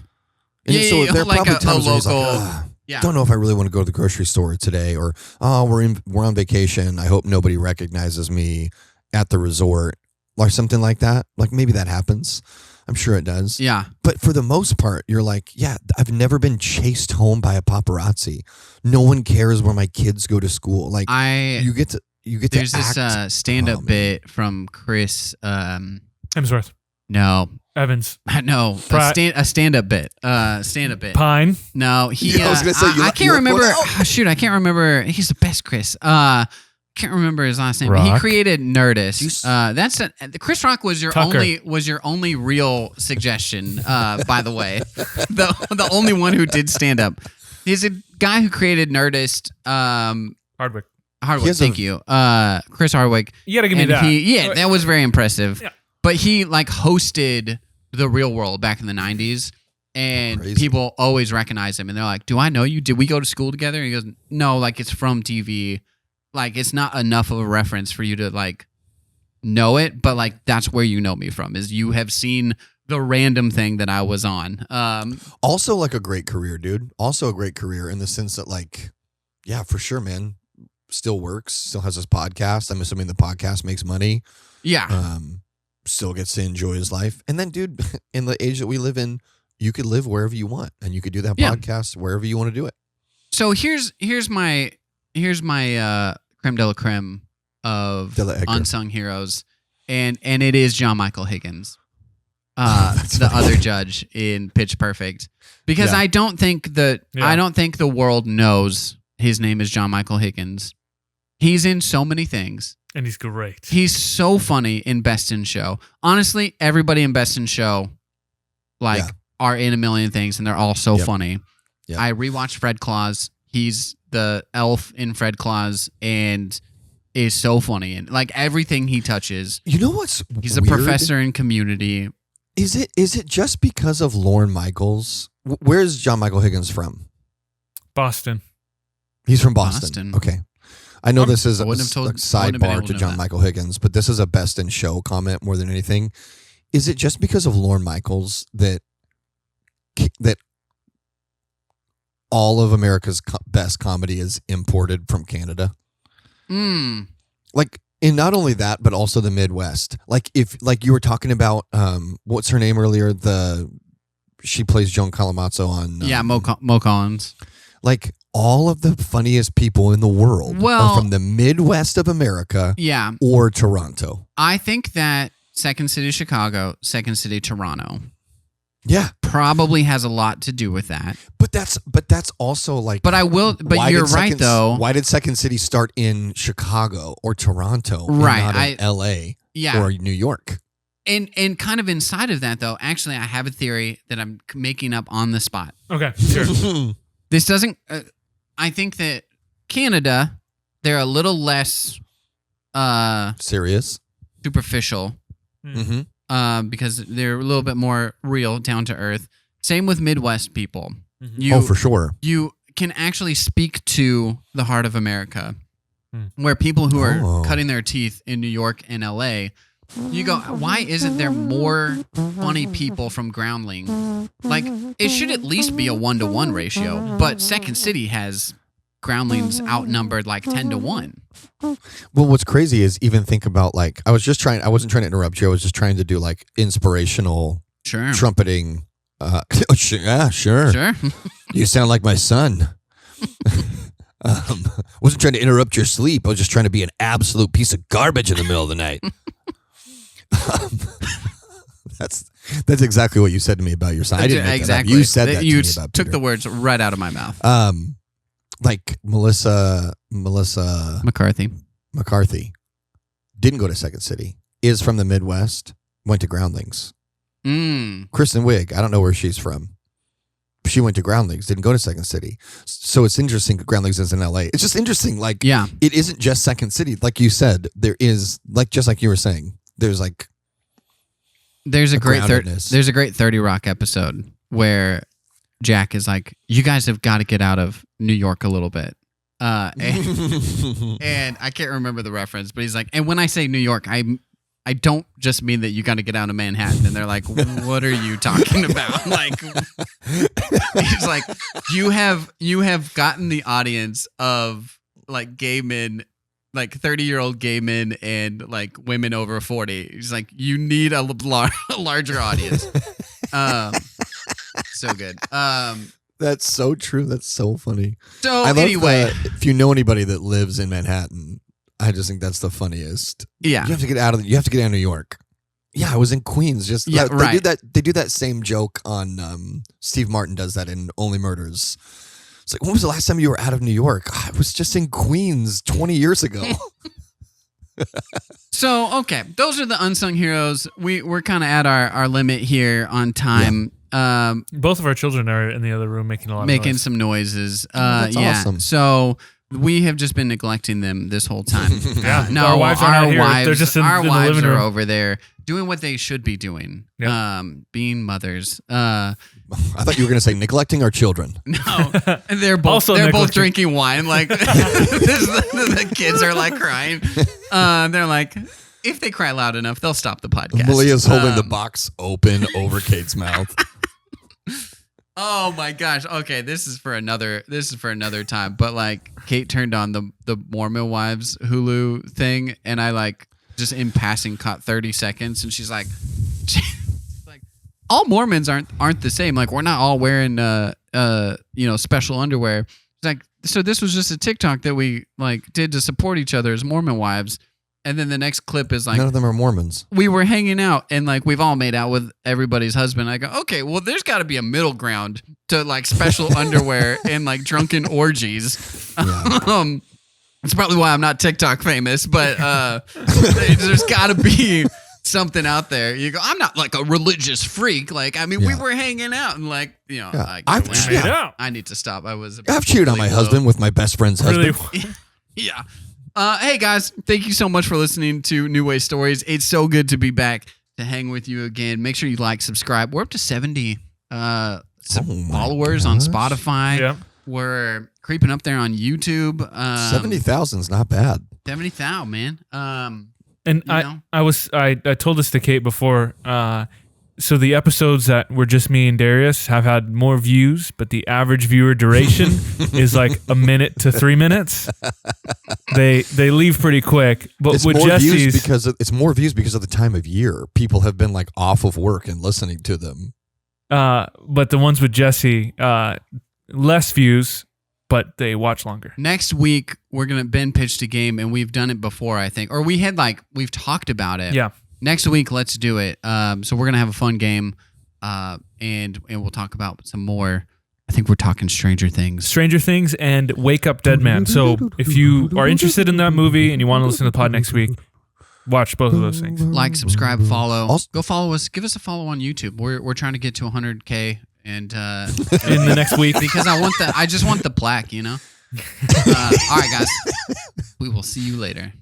S3: And so there are
S1: like
S3: probably times where he's
S1: local,
S3: like, don't know if I really want to go to the grocery store today, or we're on vacation. I hope nobody recognizes me at the resort, or something like that. Like maybe that happens. I'm sure it does.
S1: Yeah.
S3: But for the most part, you're like, I've never been chased home by a paparazzi. No one cares where my kids go to school. Like you get to
S1: there's this stand-up bit from Chris
S2: Hemsworth.
S1: No.
S2: Evans.
S1: No, a stand-up bit. Stand-up bit.
S2: Pine.
S1: No, he.
S3: I was gonna say,
S1: I can't remember. I can't remember. He's the best, Chris. Can't remember his last name. But he created Nerdist. Chris Rock was your only real suggestion. By the way, the only one who did stand-up. He's a guy who created Nerdist.
S2: Hardwick.
S1: Thank you. Chris Hardwick.
S2: You gotta give me that.
S1: That was very impressive.
S2: Yeah.
S1: But he like hosted The Real World back in the 90s, and people always recognize him, and they're like, do I know you? Did we go to school together? And he goes, no, like it's from TV. Like it's not enough of a reference for you to like know it, but like that's where you know me from, is you have seen the random thing that I was on.
S3: Also like a great career, dude. Also a great career in the sense that like, yeah, for sure, man. Still works, still has his podcast. I'm assuming the podcast makes money.
S1: Yeah.
S3: Still gets to enjoy his life. And then, dude, in the age that we live in, you could live wherever you want, and you could do that podcast wherever you want to do it.
S1: So here's my creme de la creme of unsung heroes, and it is John Michael Higgins, the other judge in Pitch Perfect, because I don't think the world knows his name is John Michael Higgins. He's in so many things.
S2: And he's great.
S1: He's so funny in Best in Show. Honestly, everybody in Best in Show are in a million things, and they're all so funny. Yep. I rewatched Fred Claus He's the elf in Fred Claus and is so funny. And like everything he touches.
S3: You know what's
S1: He's
S3: weird?
S1: a professor in Community.
S3: Is it just because of Lorne Michaels? Where's John Michael Higgins from?
S2: Boston.
S3: He's from Boston. Okay. I know this is a sidebar to John Michael Higgins, but this is a best in show comment more than anything. Is it just because of Lorne Michaels that all of America's best comedy is imported from Canada? Like, and not only that, but also the Midwest. Like you were talking about, what's her name earlier? She plays Joan Calamazzo on
S1: Mo Collins.
S3: Like all of the funniest people in the world are from the Midwest of America, or Toronto.
S1: I think that Second City Chicago, Second City Toronto, probably has a lot to do with that.
S3: But that's also like. But
S1: you're right though.
S3: Why did Second City start in Chicago or Toronto,
S1: right?
S3: And not in L.A. or New York?
S1: And kind of inside of that though, actually, I have a theory that I'm making up on the spot.
S2: Okay, sure.
S1: This doesn't. I think that Canada, they're a little less
S3: serious,
S1: superficial, because they're a little bit more real, down to earth. Same with Midwest people.
S3: For sure.
S1: You can actually speak to the heart of America, where people who are cutting their teeth in New York and LA. You go, why isn't there more funny people from Groundling? Like, it should at least be a 1-to-1 ratio, but Second City has Groundlings outnumbered like 10-to-1.
S3: Well, what's crazy is even think about like, I wasn't trying to interrupt you. I was just trying to do like inspirational trumpeting. Sure. You sound like my son. Wasn't trying to interrupt your sleep. I was just trying to be an absolute piece of garbage in the middle of the night. That's exactly what you said to me about your son. I didn't make
S1: exactly.
S3: That up. You said that
S1: you
S3: to me about
S1: took
S3: Peter.
S1: the words right out of my mouth.
S3: Like Melissa
S1: McCarthy
S3: didn't go to Second City. Is from the Midwest. Went to Groundlings. Kristen Wiig, I don't know where she's from. She went to Groundlings, didn't go to Second City. So it's interesting Groundlings is in LA. It's just interesting. Like, it isn't just Second City. Like you said, there is, like, just like you were saying, there's a great
S1: 30 Rock episode where Jack is like, you guys have got to get out of New York a little bit. And I can't remember the reference, but he's like, and when I say New York, I don't just mean that you got to get out of Manhattan. And they're like, what are you talking about? Like, he's like, you have gotten the audience of like gay men, like 30-year-old gay men and like women over 40. He's like, you need a larger audience. So good.
S3: That's so true. That's so funny.
S1: So anyway,
S3: if you know anybody that lives in Manhattan, I just think that's the funniest.
S1: Yeah,
S3: you have to get out of New York. Yeah, I was in Queens. Just
S1: right.
S3: They do that same joke on Steve Martin does that in Only Murders. It's like, when was the last time you were out of New York? I was just in Queens 20 years ago.
S1: So okay, those are the unsung heroes. We're kind of at our limit here on time. Yeah.
S2: Both of our children are in the other room making
S1: some noises.
S3: That's awesome.
S1: So we have just been neglecting them this whole time. No,
S2: our wives are not here. They're just in the living room.
S1: Are over there doing what they should be doing. Yep. Being mothers.
S3: I thought you were going to say neglecting our children.
S1: No, they're both drinking wine. Like the kids are like crying. They're like, if they cry loud enough, they'll stop the podcast.
S3: Malia's holding the box open over Kate's mouth.
S1: Oh my gosh. Okay, this is for another time. But like Kate turned on the Mormon Wives Hulu thing, and I like just in passing caught 30 seconds, and she's like all Mormons aren't the same. Like, we're not all wearing special underwear. It's like, so this was just a TikTok that we like did to support each other as Mormon wives. And then the next clip is like,
S3: none of them are Mormons.
S1: We were hanging out and like we've all made out with everybody's husband. I go, okay, well, there's got to be a middle ground to like special underwear and like drunken orgies. Yeah. It's probably why I'm not TikTok famous, but there's got to be something out there. You go, I'm not like a religious freak. Like, I mean, we
S3: Yeah.
S1: were hanging out and like, you know,
S3: Yeah.
S1: I need to stop. I was.
S3: I've cheated on my husband with my best friend's husband.
S2: Really,
S1: Yeah. Hey guys, thank you so much for listening to New Way Stories. It's so good to be back to hang with you again. Make sure you like, subscribe. We're up to 70 followers on Spotify.
S2: yeah.
S1: We're creeping up there on YouTube.
S3: 70,000 is not bad.
S1: 70,000, man.
S2: And I told this to Kate before. So the episodes that were just me and Darius have had more views, but the average viewer duration is like a minute to 3 minutes. They leave pretty quick. But
S3: It's
S2: with
S3: more
S2: Jesse's,
S3: it's more views because of the time of year. People have been like off of work and listening to them.
S2: but the ones with Jesse, less views, but they watch longer.
S1: Next week, Ben pitched a game, and we've done it before, I think. Or we've talked about it.
S2: Yeah.
S1: Next week, let's do it. So we're going to have a fun game, and we'll talk about some more. I think we're talking Stranger Things.
S2: Stranger Things and Wake Up Dead Man. So if you are interested in that movie and you want to listen to the pod next week, watch both of those things.
S1: Like, subscribe, follow.
S3: Also-
S1: Go follow us. Give us a follow on YouTube. We're trying to get to 100K and
S2: In the next week.
S1: because I just want the plaque, you know. All right, guys. We will see you later.